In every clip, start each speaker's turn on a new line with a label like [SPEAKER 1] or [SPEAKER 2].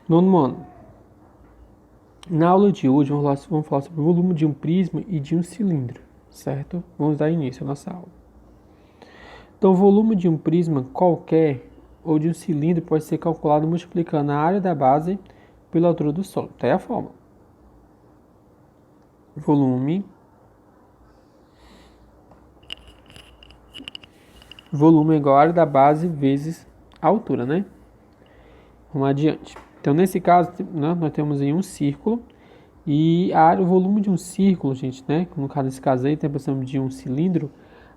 [SPEAKER 1] Nono ano. Na aula de hoje, vamos falar sobre o volume de um prisma e de um cilindro, certo? Vamos dar início à nossa aula. Então, o volume de um prisma qualquer ou de um cilindro pode ser calculado multiplicando a área da base pela altura do solo. Tá aí a fórmula. Volume é igual a área da base vezes a altura, né? Vamos adiante. Então, nesse caso, né, nós temos aí um círculo e o volume de um círculo, gente, né? Nesse caso aí, tem a posição de um cilindro,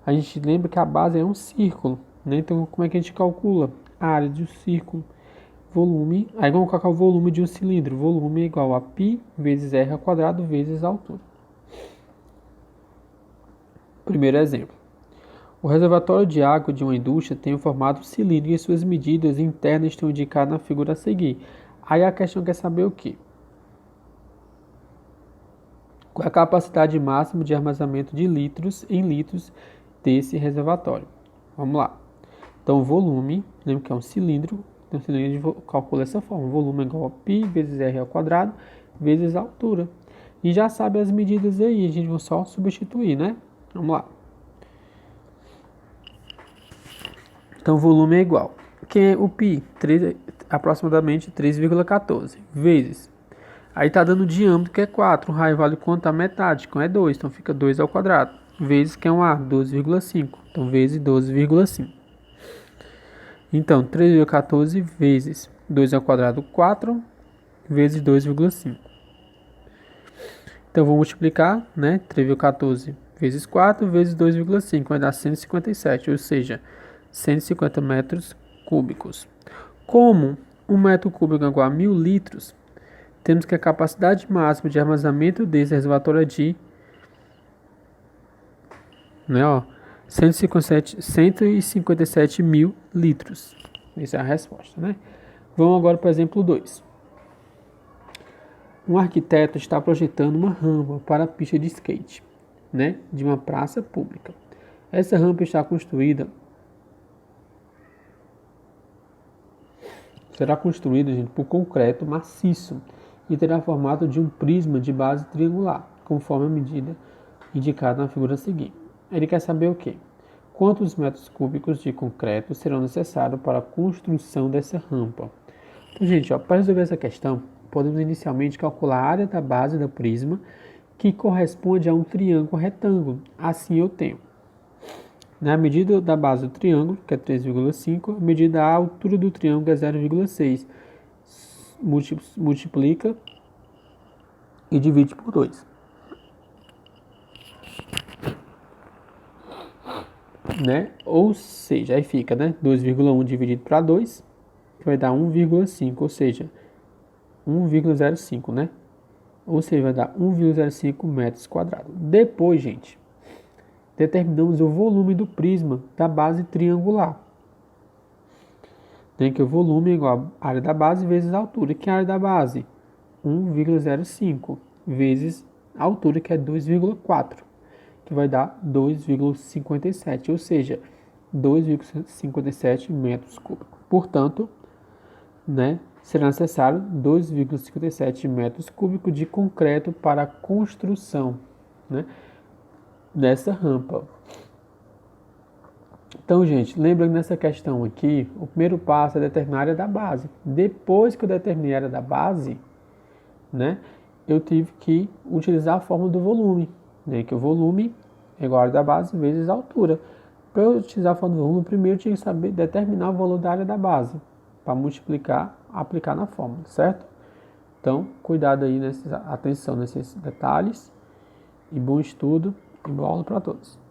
[SPEAKER 1] a gente lembra que a base é um círculo, né? Então, como é que a gente calcula a área de um círculo? Volume, aí vamos colocar o volume de um cilindro. Volume é igual a π vezes r ao quadrado vezes a altura. Primeiro exemplo. O reservatório de água de uma indústria tem o formato cilíndrico e suas medidas internas estão indicadas na figura a seguir. Aí a questão quer saber o quê? Qual é a capacidade máxima de armazenamento de litros em litros desse reservatório? Vamos lá. Então, o volume, lembra que é um cilindro, então o cilindro a gente calcula dessa forma. O volume é igual a π vezes r ao quadrado vezes a altura. E já sabe as medidas aí, a gente vai só substituir, né? Vamos lá. Então, o volume é igual. Quem é o π? Aproximadamente 3,14 vezes. Aí está dando o diâmetro, que é 4. O raio vale quanto? A metade, que é 2. Então, fica 2 ao quadrado. Vezes, que é um A, 12,5. Então, vezes 12,5. Então, 3,14 vezes 2 ao quadrado, 4. Vezes 2,5. Então, vou multiplicar, né? 3,14 vezes 4 vezes 2,5. Vai dar 157, ou seja, 150 metros cúbicos. Como 1 metro cúbico é igual a 1.000 litros, temos que a capacidade máxima de armazenamento desse reservatório é de 157 mil litros. Essa é a resposta, né? Vamos agora para o exemplo 2. Um arquiteto está projetando uma rampa para a pista de skate, né, de uma praça pública. Essa rampa será construída, gente, por concreto maciço e terá formato de um prisma de base triangular, conforme a medida indicada na figura a seguir. Ele quer saber o quê? Quantos metros cúbicos de concreto serão necessários para a construção dessa rampa? Então, gente, para resolver essa questão, podemos inicialmente calcular a área da base do prisma, que corresponde a um triângulo retângulo. Assim eu tenho, na medida da base do triângulo, que é 3,5, a medida da altura do triângulo é 0,6. Multiplica e divide por 2. Né? Ou seja, aí fica, né? 2,1 dividido para 2, que vai dar 1,5, ou seja, 1,05, né? Ou seja, vai dar 1,05 metros quadrados. Depois, gente, determinamos o volume do prisma da base triangular. Tem que o volume é igual a área da base vezes a altura. Que é a área da base? 1,05 vezes a altura, que é 2,4, que vai dar 2,57, ou seja, 2,57 metros cúbicos. Portanto, né, será necessário 2,57 metros cúbicos de concreto para a construção, né, dessa rampa. Então, gente, lembra que nessa questão aqui, o primeiro passo é determinar a área da base. Depois que eu determinei a área da base, né, eu tive que utilizar a fórmula do volume, né, que o volume é igual a área da base vezes a altura. Para eu utilizar a fórmula do volume, primeiro eu tinha que saber determinar o valor da área da base, para multiplicar, aplicar na fórmula, certo? Então, cuidado aí, atenção nesses detalhes, e bom estudo, e boa aula para todos.